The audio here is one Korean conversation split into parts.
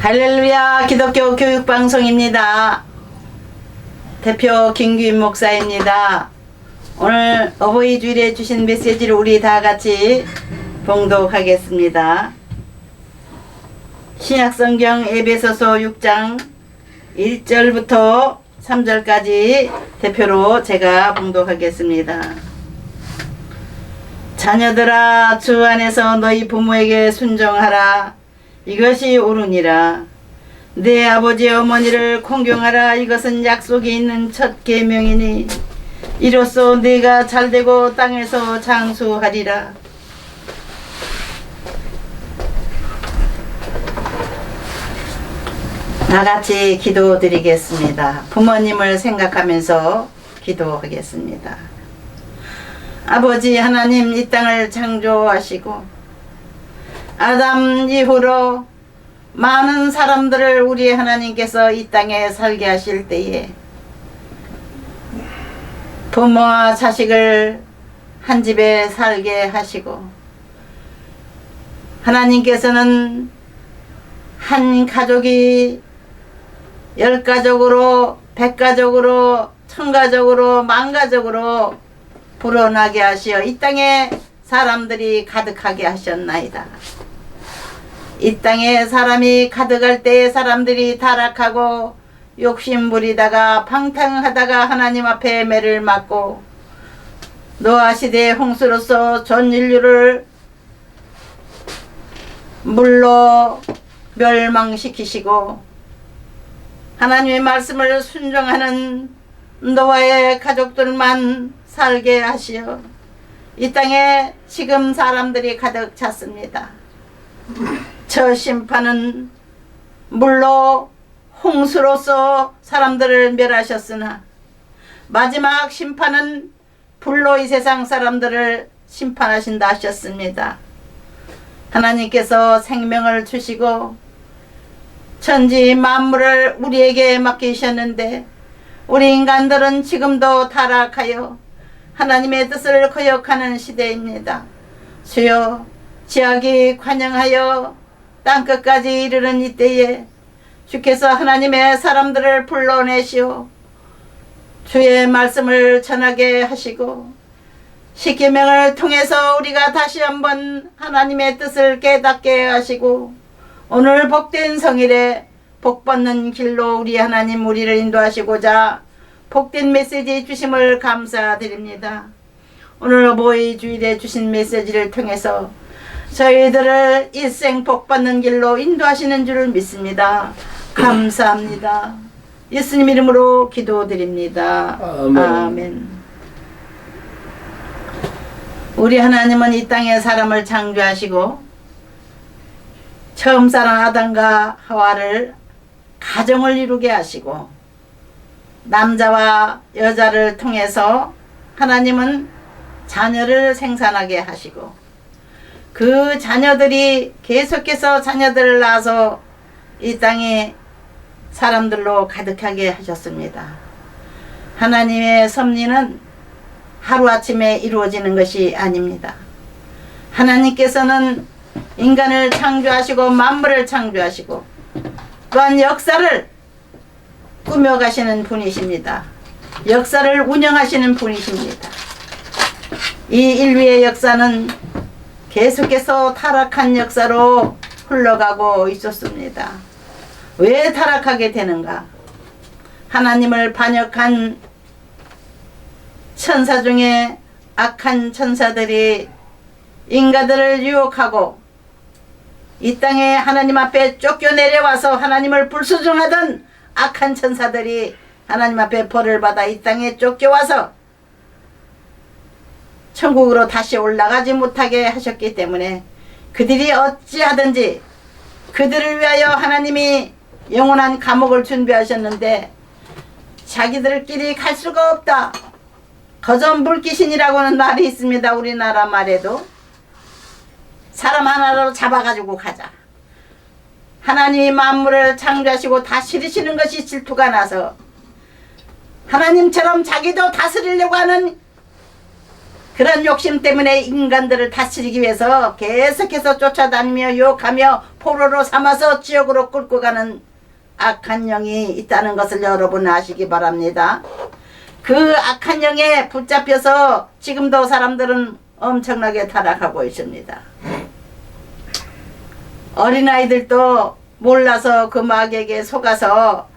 할렐루야, 기독교 교육방송입니다. 대표 김규인 목사입니다. 오늘 어버이 주일에 주신 메시지를 우리 다 같이 봉독하겠습니다. 신약성경 에베소서 6장 1절부터 3절까지 대표로 제가 봉독하겠습니다. 자녀들아, 주 안에서 너희 부모에게 순종하라. 이것이 옳으니라. 내 아버지 어머니를 공경하라. 이것은 약속이 있는 첫 계명이니 이로써 네가 잘되고 땅에서 장수하리라. 다같이 기도드리겠습니다. 부모님을 생각하면서 기도하겠습니다. 아버지 하나님, 이 땅을 창조하시고 아담 이후로 많은 사람들을 우리 하나님께서 이 땅에 살게 하실 때에 부모와 자식을 한 집에 살게 하시고, 하나님께서는 한 가족이 10가족으로 100가족으로 1000가족으로 10,000가족으로 불어나게 하시어 이 땅에 사람들이 가득하게 하셨나이다. 이 땅에 사람이 가득할 때에 사람들이 타락하고 욕심부리다가 방탕하다가 하나님 앞에 매를 맞고 노아 시대의 홍수로서 전 인류를 물로 멸망시키시고 하나님의 말씀을 순종하는 노아의 가족들만 살게 하시어 이 땅에 지금 사람들이 가득 찼습니다. 저 심판은 물로 홍수로서 사람들을 멸하셨으나 마지막 심판은 불로 이 세상 사람들을 심판하신다 하셨습니다. 하나님께서 생명을 주시고 천지 만물을 우리에게 맡기셨는데 우리 인간들은 지금도 타락하여 하나님의 뜻을 거역하는 시대입니다. 주여, 지약이 관영하여 땅끝까지 이르는 이때에 주께서 하나님의 사람들을 불러내시오 주의 말씀을 전하게 하시고 십계명을 통해서 우리가 다시 한번 하나님의 뜻을 깨닫게 하시고 오늘 복된 성일에 복받는 길로 우리 하나님 우리를 인도하시고자 복된 메시지 주심을 감사드립니다. 오늘 어버이 주일에 주신 메시지를 통해서 저희들을 일생 복받는 길로 인도하시는 줄을 믿습니다. 감사합니다. 예수님 이름으로 기도드립니다. 아멘. 우리 하나님은 이 땅에 사람을 창조하시고 처음 사람 아담과 하와를 가정을 이루게 하시고 남자와 여자를 통해서 하나님은 자녀를 생산하게 하시고 그 자녀들이 계속해서 자녀들을 낳아서 이 땅에 사람들로 가득하게 하셨습니다. 하나님의 섭리는 하루아침에 이루어지는 것이 아닙니다. 하나님께서는 인간을 창조하시고 만물을 창조하시고 또한 역사를 꾸며가시는 분이십니다. 역사를 운영하시는 분이십니다. 이 인류의 역사는 계속해서 타락한 역사로 흘러가고 있었습니다. 왜 타락하게 되는가? 하나님을 반역한 천사 중에 악한 천사들이 인간들을 유혹하고 이 땅에 하나님 앞에 쫓겨내려와서 하나님을 불순종하던 악한 천사들이 하나님 앞에 벌을 받아 이 땅에 쫓겨와서 천국으로 다시 올라가지 못하게 하셨기 때문에 그들이 어찌하든지 그들을 위하여 하나님이 영원한 감옥을 준비하셨는데 자기들끼리 갈 수가 없다. 거전불귀신이라고는 말이 있습니다. 우리나라 말에도 사람 하나로 잡아가지고 가자. 하나님이 만물을 창조하시고 다스리시는 것이 질투가 나서 하나님처럼 자기도 다스리려고 하는 그런 욕심 때문에 인간들을 다스리기 위해서 계속해서 쫓아다니며 유혹하며 포로로 삼아서 지옥으로 끌고 가는 악한 영이 있다는 것을 여러분 아시기 바랍니다. 그 악한 영에 붙잡혀서 지금도 사람들은 엄청나게 타락하고 있습니다. 어린아이들도 몰라서 그 마귀에게 속아서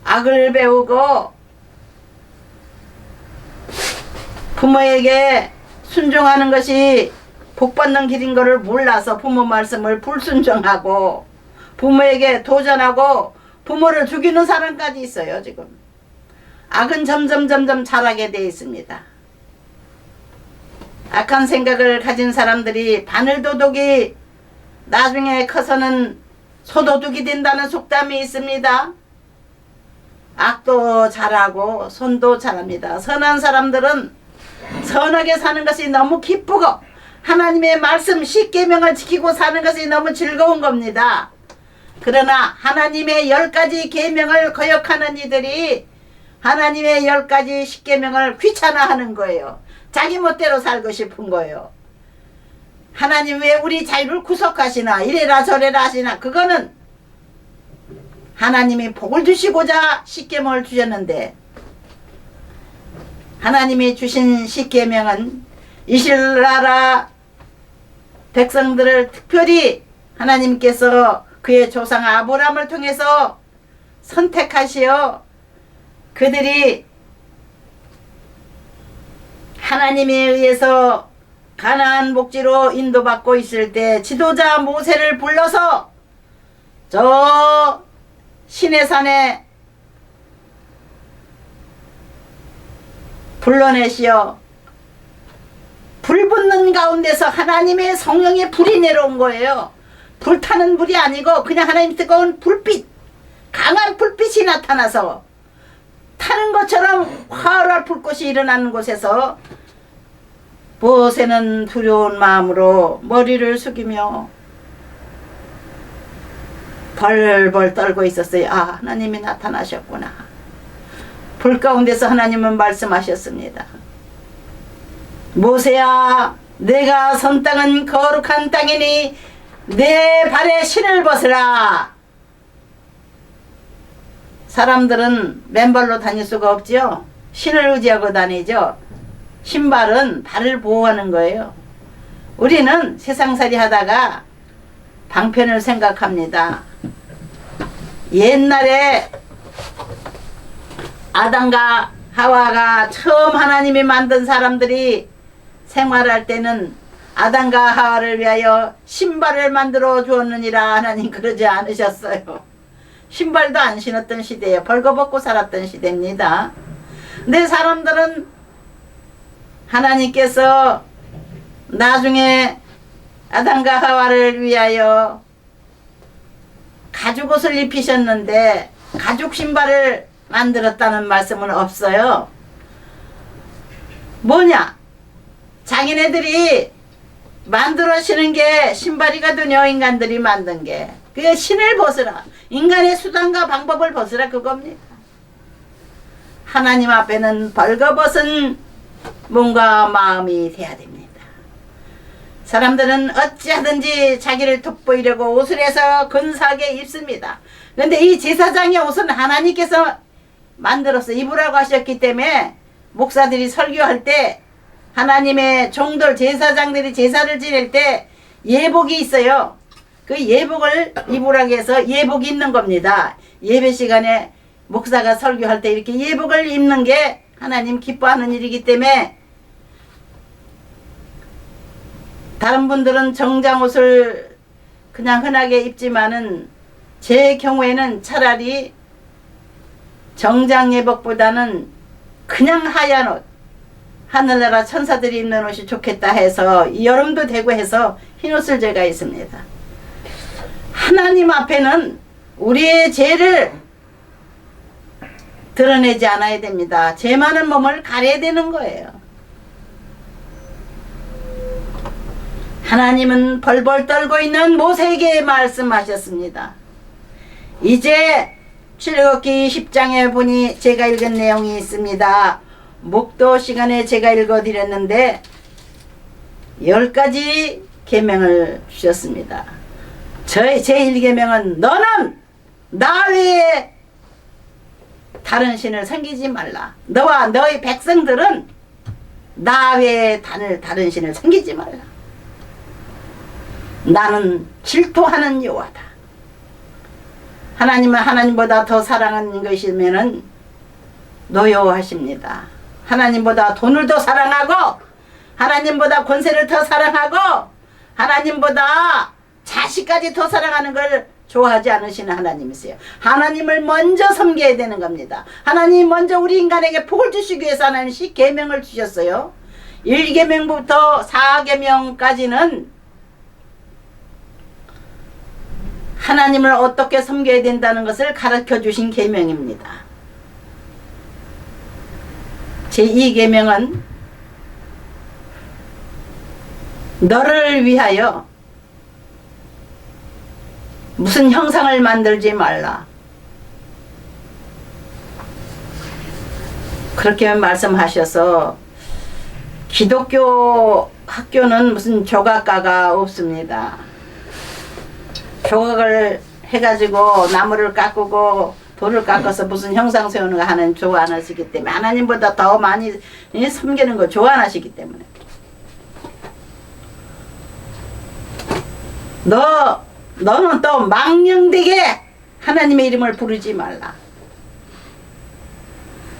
악을 배우고 부모에게 순종하는 것이 복받는 길인 것을 몰라서 부모 말씀을 불순종하고 부모에게 도전하고 부모를 죽이는 사람까지 있어요. 지금 악은 점점 자라게 되어 있습니다. 악한 생각을 가진 사람들이 바늘도둑이 나중에 커서는 소도둑이 된다는 속담이 있습니다. 악도 잘하고 손도 잘합니다. 선한 사람들은 선하게 사는 것이 너무 기쁘고 하나님의 말씀 십계명을 지키고 사는 것이 너무 즐거운 겁니다. 그러나 하나님의 10가지 계명을 거역하는 이들이 하나님의 10가지 십계명을 귀찮아하는 거예요. 자기 멋대로 살고 싶은 거예요. 하나님 왜 우리 자유를 구속하시나 이래라 저래라 하시나. 그거는 하나님이 복을 주시고자 십계명을 주셨는데 하나님이 주신 십계명은 이스라엘 백성들을 특별히 하나님께서 그의 조상 아브라함을 통해서 선택하시어 그들이 하나님에 의해서 가나안 목지로 인도받고 있을 때 지도자 모세를 불러서 저 시내산에 불러내시어 불 붙는 가운데서 하나님의 성령의 불이 내려온 거예요. 불타는 불이 아니고 그냥 하나님 뜨거운 불빛, 강한 불빛이 나타나서 타는 것처럼 활활 불꽃이 일어나는 곳에서 모세는 두려운 마음으로 머리를 숙이며 벌벌 떨고 있었어요. 아, 하나님이 나타나셨구나. 불 가운데서 하나님은 말씀하셨습니다. 모세야, 내가 선 땅은 거룩한 땅이니 내 발에 신을 벗으라. 사람들은 맨발로 다닐 수가 없지요. 신을 의지하고 다니죠. 신발은 발을 보호하는 거예요. 우리는 세상살이 하다가 방편을 생각합니다. 옛날에 아담과 하와가 처음 하나님이 만든 사람들이 생활할 때는 아담과 하와를 위하여 신발을 만들어 주었느니라. 하나님 그러지 않으셨어요. 신발도 안 신었던 시대에 벌거벗고 살았던 시대입니다. 근데 사람들은 하나님께서 나중에 아담과 하와를 위하여 가죽옷을 입히셨는데 가죽 신발을 만들었다는 말씀은 없어요. 뭐냐? 자기네들이 만들어시는 게 신발이거든요. 인간들이 만든 게. 그게 신을 벗으라. 인간의 수단과 방법을 벗으라 그겁니다. 하나님 앞에는 벌거벗은 몸과 마음이 돼야 됩니다. 사람들은 어찌하든지 자기를 돋보이려고 옷을 해서 근사하게 입습니다. 그런데 이 제사장의 옷은 하나님께서 만들어서 입으라고 하셨기 때문에 목사들이 설교할 때 하나님의 종들 제사장들이 제사를 지낼 때 예복이 있어요. 그 예복을 입으라고 해서 예복 입는 겁니다. 예배 시간에 목사가 설교할 때 이렇게 예복을 입는 게 하나님 기뻐하는 일이기 때문에 다른 분들은 정장 옷을 그냥 흔하게 입지만은 제 경우에는 차라리 정장 예복보다는 그냥 하얀 옷, 하늘나라 천사들이 입는 옷이 좋겠다 해서 여름도 되고 해서 흰옷을 제가 입습니다. 하나님 앞에는 우리의 죄를 드러내지 않아야 됩니다. 죄 많은 몸을 가려야 되는 거예요. 하나님은 벌벌 떨고 있는 모세에게 말씀하셨습니다. 이제 출애굽기 10장에 보니 제가 읽은 내용이 있습니다. 목도 시간에 제가 읽어드렸는데 10가지 계명을 주셨습니다. 저의 제1계명은 너는 나 외에 다른 신을 섬기지 말라. 너와 너의 백성들은 나 외에 다른 신을 섬기지 말라. 나는 질투하는 여호와다. 하나님은 하나님보다 더 사랑하는 것이면은 노여워하십니다. 하나님보다 돈을 더 사랑하고 하나님보다 권세를 더 사랑하고 하나님보다 자식까지 더 사랑하는 걸 좋아하지 않으시는 하나님이세요. 하나님을 먼저 섬겨야 되는 겁니다. 하나님 먼저 우리 인간에게 복을 주시기 위해서 하나님 10계명을 주셨어요. 1계명부터 4계명까지는 하나님을 어떻게 섬겨야 된다는 것을 가르쳐 주신 계명입니다. 제2계명은 너를 위하여 무슨 형상을 만들지 말라. 그렇게 말씀하셔서 기독교 학교는 무슨 조각가가 없습니다. 조각을 해가지고 나무를 깎고 돌을 깎아서 무슨 형상 세우는 거 하나님 좋아 안 하시기 때문에 하나님보다 더 많이 섬기는 거 좋아 안 하시기 때문에 너는 또 망령되게 하나님의 이름을 부르지 말라.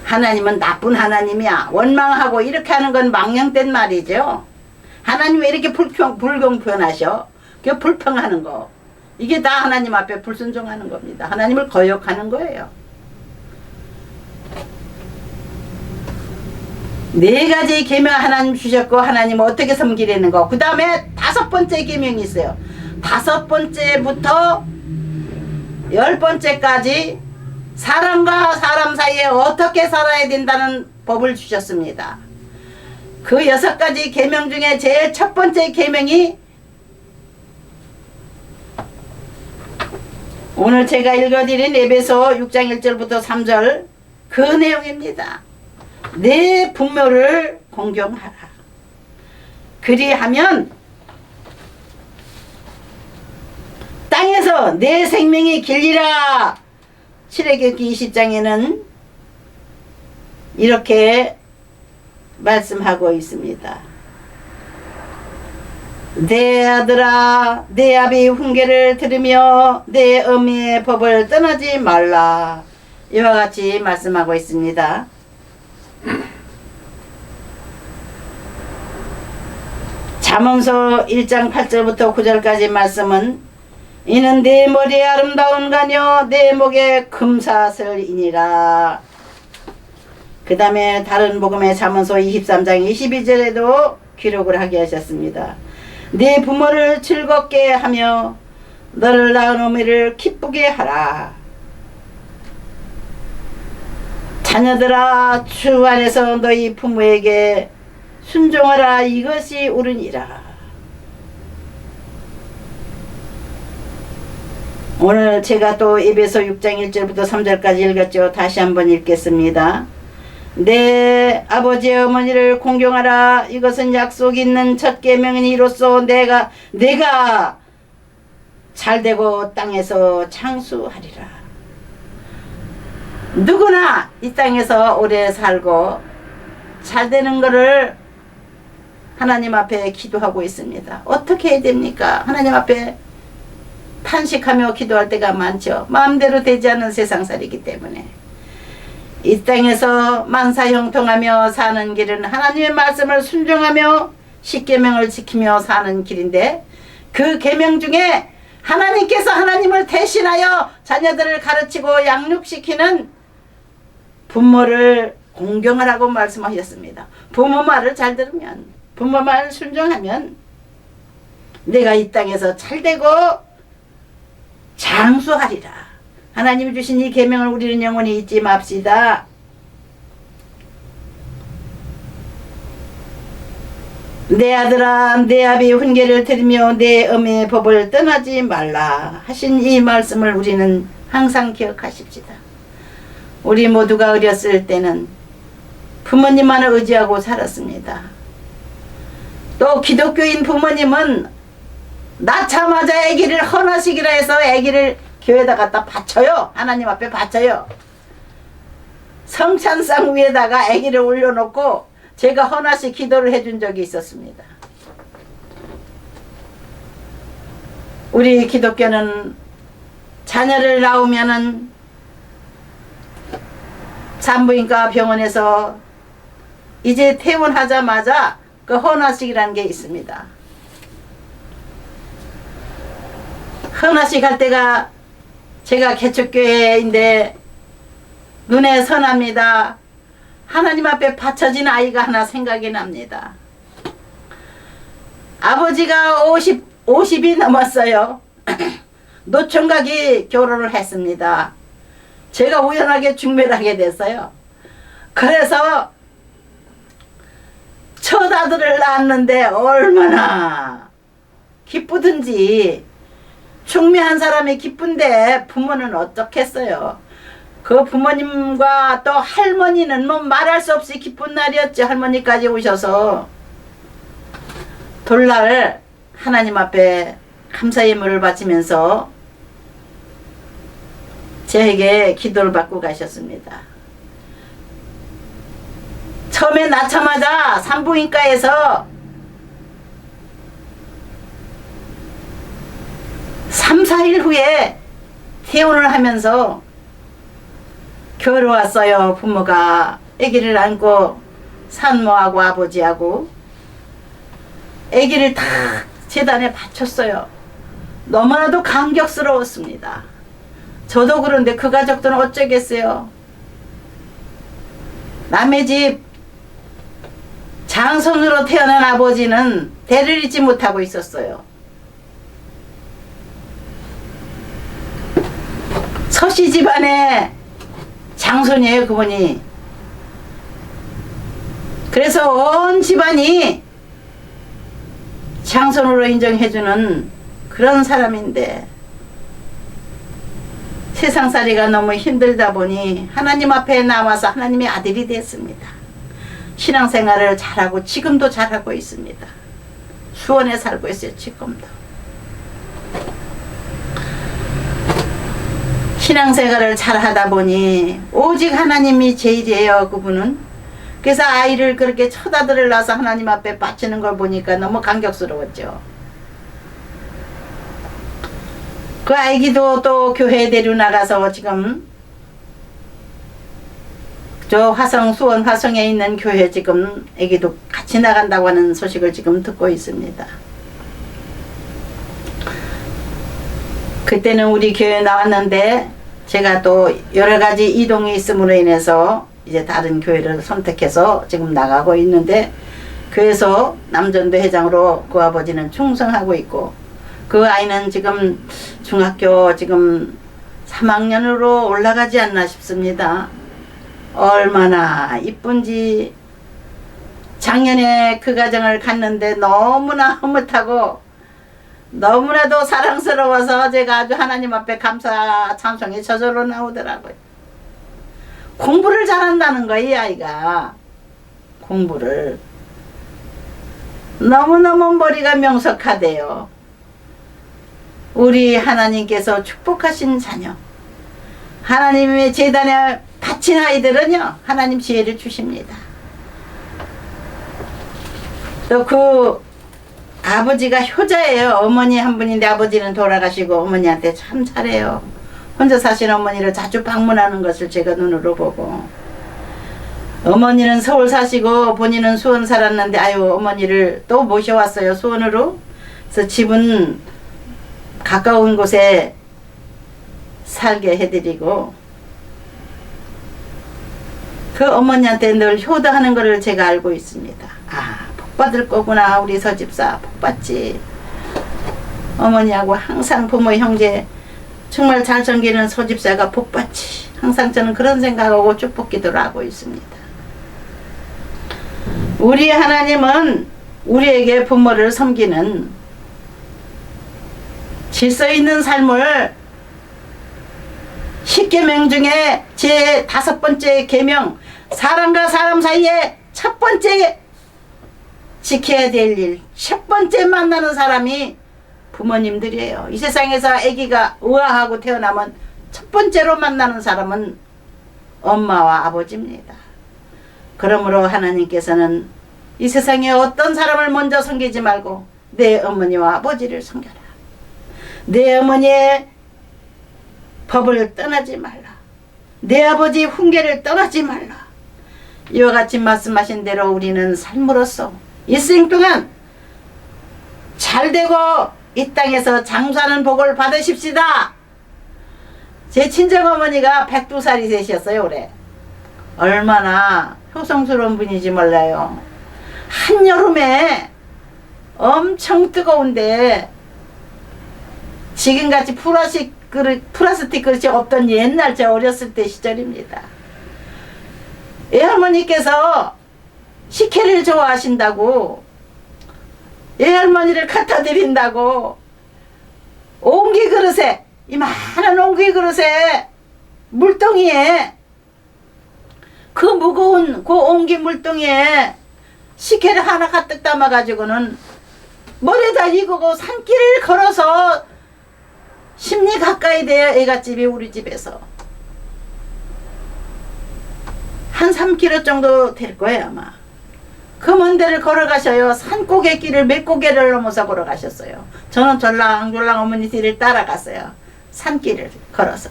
하나님은 나쁜 하나님이야. 원망하고 이렇게 하는 건 망령된 말이죠. 하나님 왜 이렇게 불공평하셔? 그 불평하는 거. 이게 다 하나님 앞에 불순종하는 겁니다. 하나님을 거역하는 거예요. 4가지 계명 하나님 주셨고 하나님 어떻게 섬기려는 거. 그 다음에 5번째 계명이 있어요. 5번째부터 10번째까지 사람과 사람 사이에 어떻게 살아야 된다는 법을 주셨습니다. 그 6가지 계명 중에 제일 첫 번째 계명이 오늘 제가 읽어드린 에베소 6장 1절부터 3절 그 내용입니다. 내 부모를 공경하라. 그리하면 땅에서 내 생명이 길리라. 출애굽기 20장에는 이렇게 말씀하고 있습니다. 내 아들아 내 아비 훈계를 들으며 내 어미의 법을 떠나지 말라. 이와 같이 말씀하고 있습니다. 잠언서 1장 8절부터 9절까지 말씀은 이는 내 머리에 아름다운 가녀 내 목에 금사슬이니라. 그 다음에 다른 복음의 잠언서 23장 22절에도 기록을 하게 하셨습니다. 네 부모를 즐겁게 하며 너를 낳은 어미를 기쁘게 하라. 자녀들아 주 안에서 너희 부모에게 순종하라. 이것이 옳으니라. 오늘 제가 또 에베소 6장 1절부터 3절까지 읽었죠. 다시 한번 읽겠습니다. 내 아버지 어머니를 공경하라. 이것은 약속 있는 첫 계명이니 이로써 내가 잘되고 땅에서 장수하리라. 누구나 이 땅에서 오래 살고 잘되는 것을 하나님 앞에 기도하고 있습니다. 어떻게 해야 됩니까? 하나님 앞에 탄식하며 기도할 때가 많죠. 마음대로 되지 않는 세상살이기 때문에 이 땅에서 만사형통하며 사는 길은 하나님의 말씀을 순종하며 10계명을 지키며 사는 길인데 그 계명 중에 하나님께서 하나님을 대신하여 자녀들을 가르치고 양육시키는 부모를 공경하라고 말씀하셨습니다. 부모 말을 잘 들으면 부모 말을 순종하면 내가 이 땅에서 잘되고 장수하리라. 하나님이 주신 이 계명을 우리는 영원히 잊지 맙시다. 내 아들아 내 아비 훈계를 들으며 내 어미의 법을 떠나지 말라 하신 이 말씀을 우리는 항상 기억하십시다. 우리 모두가 어렸을 때는 부모님만을 의지하고 살았습니다. 또 기독교인 부모님은 낳자마자 아기를 헌화식이라 해서 아기를 교회에다 갖다 바쳐요. 하나님 앞에 바쳐요. 성찬상 위에다가 아기를 올려놓고 제가 헌화식 기도를 해준 적이 있었습니다. 우리 기독교는 자녀를 낳으면은 산부인과 병원에서 이제 퇴원하자마자 그 헌화식이라는 게 있습니다. 헌화식 할 때가 제가 개척교회인데 눈에 선합니다. 하나님 앞에 바쳐진 아이가 하나 생각이 납니다. 아버지가 50이 넘었어요. 노총각이 결혼을 했습니다. 제가 우연하게 중매하게 됐어요. 그래서 첫 아들을 낳았는데 얼마나 기쁘든지, 중매한 사람이 기쁜데 부모는 어떻겠어요. 그 부모님과 또 할머니는 뭐 말할 수 없이 기쁜 날이었죠. 할머니까지 오셔서 돌날 하나님 앞에 감사의 예물을 바치면서 저에게 기도를 받고 가셨습니다. 처음에 낳자마자 산부인과에서 3, 4일 후에 퇴원을 하면서 교회로 왔어요. 부모가 아기를 안고 산모하고 아버지하고 아기를 다 제단에 바쳤어요. 너무나도 감격스러웠습니다. 저도 그런데 그 가족들은 어쩌겠어요. 남의 집 장손으로 태어난 아버지는 대를 잇지 못하고 있었어요. 서씨 집안의 장손이에요, 그분이. 그래서 온 집안이 장손으로 인정해주는 그런 사람인데 세상살이가 너무 힘들다 보니 하나님 앞에 나와서 하나님의 아들이 됐습니다. 신앙생활을 잘하고 지금도 잘하고 있습니다. 수원에 살고 있어요. 지금도. 신앙생활을 잘하다 보니 오직 하나님이 제일이에요. 그분은. 그래서 아이를 그렇게 첫 아들을 낳아서 하나님 앞에 바치는 걸 보니까 너무 감격스러웠죠. 그 아이기도 또 교회에 데려나가서 지금 저 수원 화성에 있는 교회 지금 애기도 같이 나간다고 하는 소식을 지금 듣고 있습니다. 그때는 우리 교회에 나왔는데 제가 또 여러 가지 이동이 있음으로 인해서 이제 다른 교회를 선택해서 지금 나가고 있는데, 교회에서 남전도 회장으로 그 아버지는 충성하고 있고, 그 아이는 지금 중학교 지금 3학년으로 올라가지 않나 싶습니다. 얼마나 이쁜지. 작년에 그 가정을 갔는데 너무나 흐뭇하고 너무나도 사랑스러워서 제가 아주 하나님 앞에 감사 찬송이 저절로 나오더라고요. 공부를 잘한다는 거예요, 이 아이가. 공부를. 너무너무 머리가 명석하대요. 우리 하나님께서 축복하신 자녀, 하나님의 제단에 바친 아이들은요, 하나님 지혜를 주십니다. 또 그 아버지가 효자예요. 어머니 한 분인데 아버지는 돌아가시고 어머니한테 참 잘해요. 혼자 사신 어머니를 자주 방문하는 것을 제가 눈으로 보고, 어머니는 서울 사시고 본인은 수원 살았는데 아유 어머니를 또 모셔왔어요, 수원으로. 그래서 집은 가까운 곳에 살게 해드리고, 그 어머니한테 늘 효도하는 것을 제가 알고 있습니다. 아, 복 받을 거구나, 우리 서집사 복 받지. 어머니하고 항상 부모 형제 정말 잘 섬기는 서집사가 복 받지. 항상 저는 그런 생각하고 축복 기도를 하고 있습니다. 우리 하나님은 우리에게 부모를 섬기는 질서 있는 삶을 10계명 중에 제 5번째 계명, 사람과 사람 사이에 첫 번째 지켜야 될 일, 첫 번째 만나는 사람이 부모님들이에요. 이 세상에서 아기가 우아하고 태어나면 첫 번째로 만나는 사람은 엄마와 아버지입니다. 그러므로 하나님께서는 이 세상에 어떤 사람을 먼저 섬기지 말고 내 어머니와 아버지를 섬겨라. 내 어머니의 법을 떠나지 말라. 내 아버지의 훈계를 떠나지 말라. 이와 같이 말씀하신 대로 우리는 삶으로써 일생 동안 잘되고 이 땅에서 장수하는 복을 받으십시다. 제 친정어머니가 102살이 되셨어요. 올해. 얼마나 효성스러운 분인지 몰라요. 한여름에 엄청 뜨거운데 지금같이 플라스틱 그릇이 없던 옛날 제 어렸을 때 시절입니다. 애할머니께서 식혜를 좋아하신다고 애할머니를 갖다 드린다고 옹기 그릇에, 이만한 옹기 그릇에 물동이에, 그 무거운 그 옹기 물동이에 식혜를 하나 가득 담아가지고는 머리에다 이고 산길을 걸어서 10리 가까이 돼요. 애갓집이 우리 집에서 한 3km 정도 될 거예요 아마. 그 먼 데를 걸어가셔요. 산고개 길을 몇 고개를 넘어서 걸어가셨어요. 저는 졸랑졸랑 어머니 뒤를 따라갔어요. 산길을 걸어서.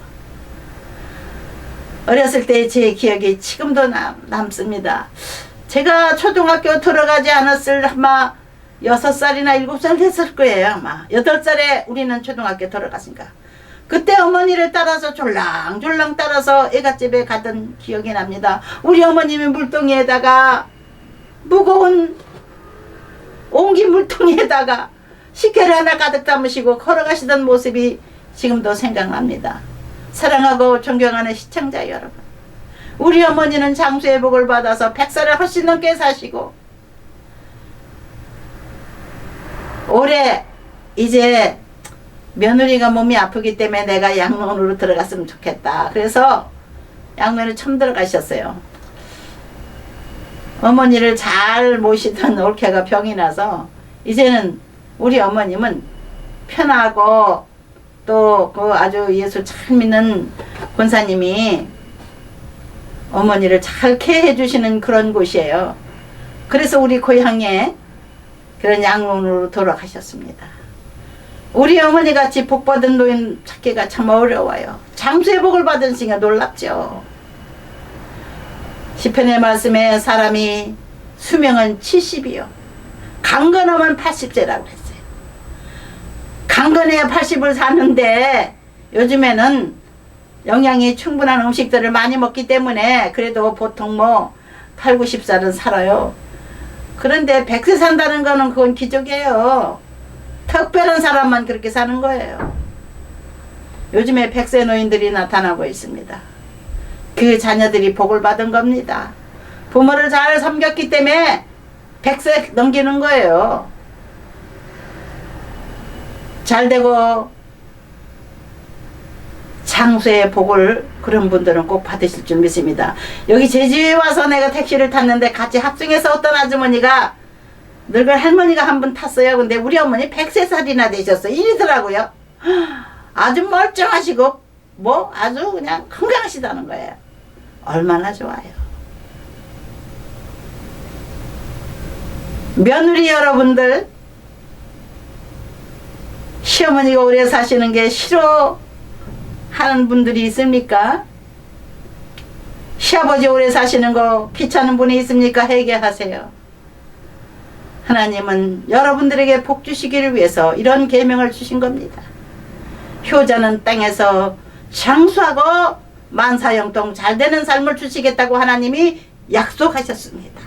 어렸을 때 제 기억이 지금도 남습니다. 제가 초등학교 들어가지 않았을 아마 6살이나 7살 됐을 거예요 아마. 8살에 우리는 초등학교 들어갔으니까. 그때 어머니를 따라서 졸랑졸랑 따라서 애갓집에 가던 기억이 납니다. 우리 어머님이 물동이에다가 무거운 옹기 물통에다가 식혜를 하나 가득 담으시고 걸어가시던 모습이 지금도 생각납니다. 사랑하고 존경하는 시청자 여러분, 우리 어머니는 장수의 복을 받아서 100살을 훨씬 넘게 사시고 올해 이제 며느리가 몸이 아프기 때문에 내가 양론으로 들어갔으면 좋겠다. 그래서 양론에 처음 들어가셨어요. 어머니를 잘 모시던 올케가 병이 나서 이제는 우리 어머님은 편하고 또 그 아주 예수 잘 믿는 권사님이 어머니를 잘 케어해 주시는 그런 곳이에요. 그래서 우리 고향에 그런 양론으로 돌아가셨습니다. 우리 어머니 같이 복 받은 노인 찾기가 참 어려워요. 장수의 복을 받으시니까 놀랍죠. 시편의 말씀에 사람이 수명은 70이요 강건하면 80세라고 했어요. 강건해야 80을 사는데 요즘에는 영양이 충분한 음식들을 많이 먹기 때문에 그래도 보통 뭐 8, 90살은 살아요. 그런데 100세 산다는 거는 그건 기적이에요. 특별한 사람만 그렇게 사는 거예요. 요즘에 100세 노인들이 나타나고 있습니다. 그 자녀들이 복을 받은 겁니다. 부모를 잘 섬겼기 때문에 100세 넘기는 거예요. 잘되고 장수의 복을 그런 분들은 꼭 받으실 줄 믿습니다. 여기 제주에 와서 내가 택시를 탔는데 같이 합승해서 어떤 아주머니가 늙은 할머니가 한 분 탔어요. 근데 우리 어머니 103살이나 되셨어요. 이러더라고요. 아주 멀쩡하시고 뭐 아주 그냥 건강하시다는 거예요. 얼마나 좋아요. 며느리 여러분들, 시어머니가 오래 사시는 게 싫어하는 분들이 있습니까? 시아버지 오래 사시는 거 귀찮은 분이 있습니까? 회개하세요. 하나님은 여러분들에게 복 주시기를 위해서 이런 계명을 주신 겁니다. 효자는 땅에서 장수하고 만사형통 잘되는 삶을 주시겠다고 하나님이 약속하셨습니다.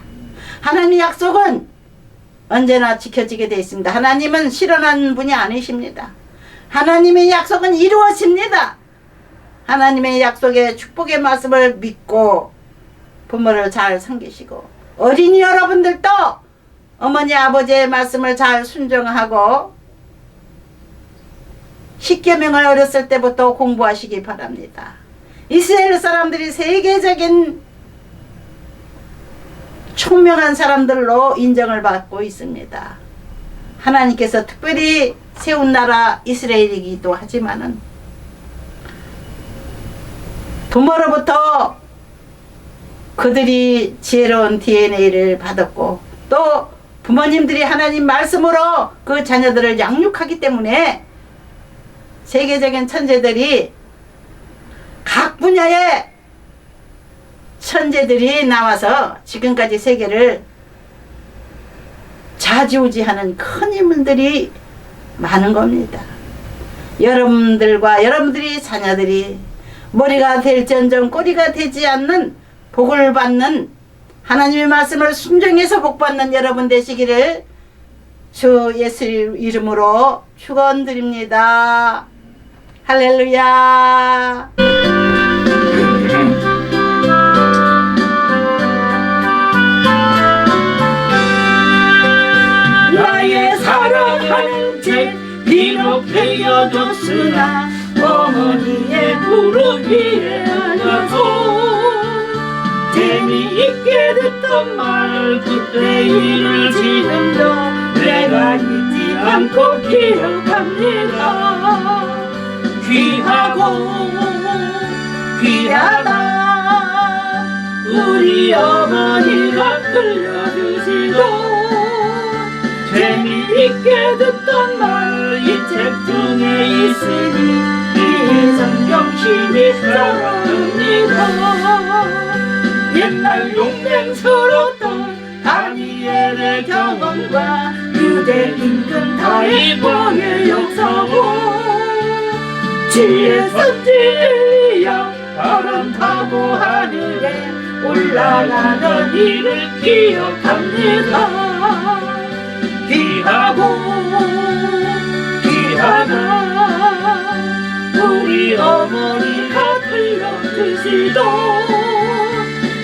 하나님의 약속은 언제나 지켜지게 되어 있습니다. 하나님은 실현하는 분이 아니십니다. 하나님의 약속은 이루어집니다. 하나님의 약속의 축복의 말씀을 믿고 부모를 잘 섬기시고 어린이 여러분들도 어머니 아버지의 말씀을 잘 순종하고 십계명을 어렸을 때부터 공부하시기 바랍니다. 이스라엘 사람들이 세계적인 총명한 사람들로 인정을 받고 있습니다. 하나님께서 특별히 세운 나라 이스라엘이기도 하지만은 부모로부터 그들이 지혜로운 DNA를 받았고 또 부모님들이 하나님 말씀으로 그 자녀들을 양육하기 때문에 세계적인 천재들이 각 분야의 천재들이 나와서 지금까지 세계를 좌지우지하는 큰 인물들이 많은 겁니다. 여러분들과 여러분들이 자녀들이 머리가 될지언정 꼬리가 되지 않는 복을 받는 하나님의 말씀을 순종해서 복받는 여러분 되시기를 주 예수 이름으로 축원드립니다. 할렐루야. 나의 사랑하는 죄 비록 베어졌으나 어머니의 무릎 위에 앉아서 재미있게 듣던 말 그때 일을 지금도 내가 잊지 않고 기억합니다. 귀하고 귀하다 우리 어머니가 들려주시던 재미있게 듣던 말 이 책 중에 있으니 이 성경 심히 사랑합니다. 옛날 용맹스러웠던 다니엘의 경험과 유대 임금 다윗왕의 역사고 지혜 선지 엘리야 바람 타고 하늘에 올라가던 일을 기억합니다. 귀하고 귀하다 우리 어머니가 들려주시던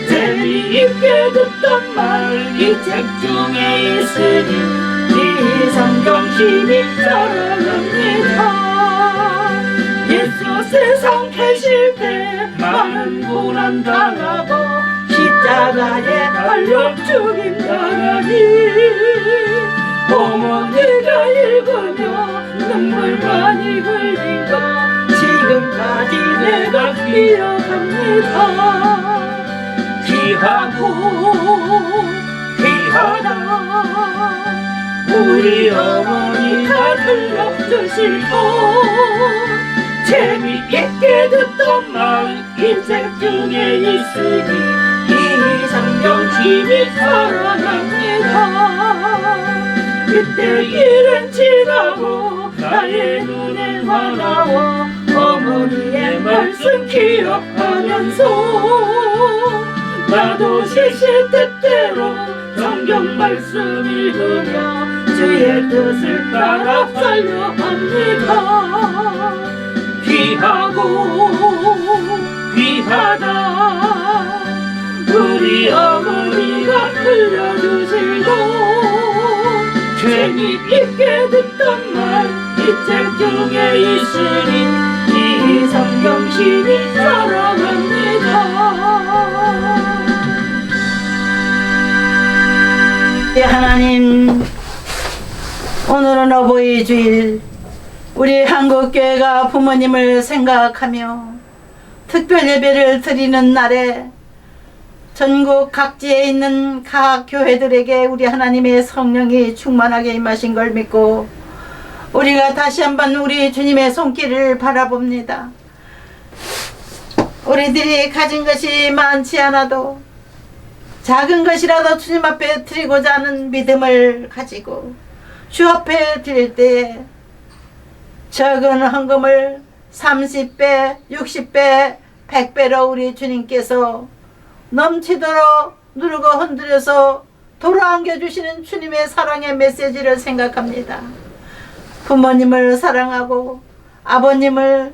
재미있게 듣던 말 이 책 중에 있으니 이 성경 심히 사랑합니다. 예수 세상 계실 때 많은 고난 당하고 십자가에 달려 죽임 당하니 어머니가 읽으며 눈물 많이 흘린 거 지금까지 내가 기억합니다. 귀하고 귀하다 우리 어머니가 들려주시고 재미있게 듣던 말 이 책 중에 있으니 이 성경 심히 사랑합니다. 그때 일은 지나고 나의 눈에 화나워 어머니의 말씀 기억하면서 나도 시시때때로 성경 말씀 읽으며 주의 뜻을 따라 살려 합니다. 귀하고 귀하다 우리 어머니가 들려주시고 재미있게 듣던 말 이 책 중에 있으니 이 성경 심히 사랑합니다. 하나님, 오늘은 어버이 주일 우리 한국교회가 부모님을 생각하며 특별 예배를 드리는 날에 전국 각지에 있는 각 교회들에게 우리 하나님의 성령이 충만하게 임하신 걸 믿고 우리가 다시 한번 우리 주님의 손길을 바라봅니다. 우리들이 가진 것이 많지 않아도 작은 것이라도 주님 앞에 드리고자 하는 믿음을 가지고 주 앞에 드릴 때에 적은 헌금을 30배, 60배, 100배로 우리 주님께서 넘치도록 누르고 흔들어서 돌아안겨주시는 주님의 사랑의 메시지를 생각합니다. 부모님을 사랑하고 아버님을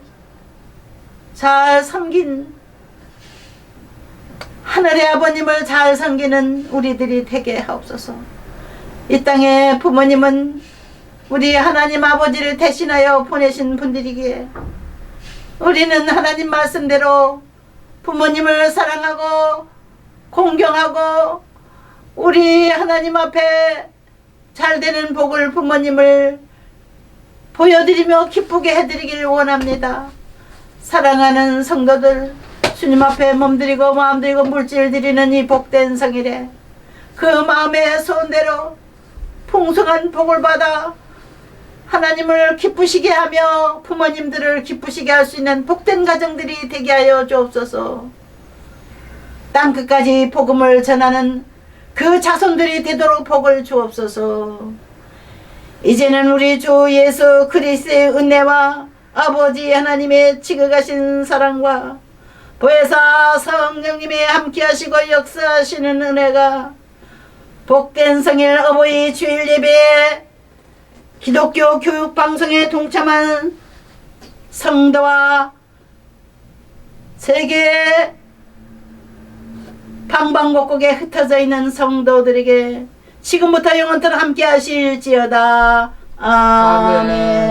잘 섬긴 하늘의 아버님을 잘 섬기는 우리들이 되게 하옵소서. 이 땅에 부모님은 우리 하나님 아버지를 대신하여 보내신 분들이기에 우리는 하나님 말씀대로 부모님을 사랑하고 공경하고 우리 하나님 앞에 잘 되는 복을 부모님을 보여드리며 기쁘게 해드리길 원합니다. 사랑하는 성도들, 주님 앞에 몸드리고 마음드리고 물질 드리는 이 복된 성일에 그 마음의 소원대로 풍성한 복을 받아 하나님을 기쁘시게 하며 부모님들을 기쁘시게 할 수 있는 복된 가정들이 되게 하여 주옵소서. 땅끝까지 복음을 전하는 그 자손들이 되도록 복을 주옵소서. 이제는 우리 주 예수 그리스도의 은혜와 아버지 하나님의 지극하신 사랑과 보혜사 성령님의 함께하시고 역사하시는 은혜가 복된 성일 어버이 주일 예배에 기독교 교육방송에 동참한 성도와 세계 방방곡곡에 흩어져 있는 성도들에게 지금부터 영원토록 함께 하실지어다. 아멘.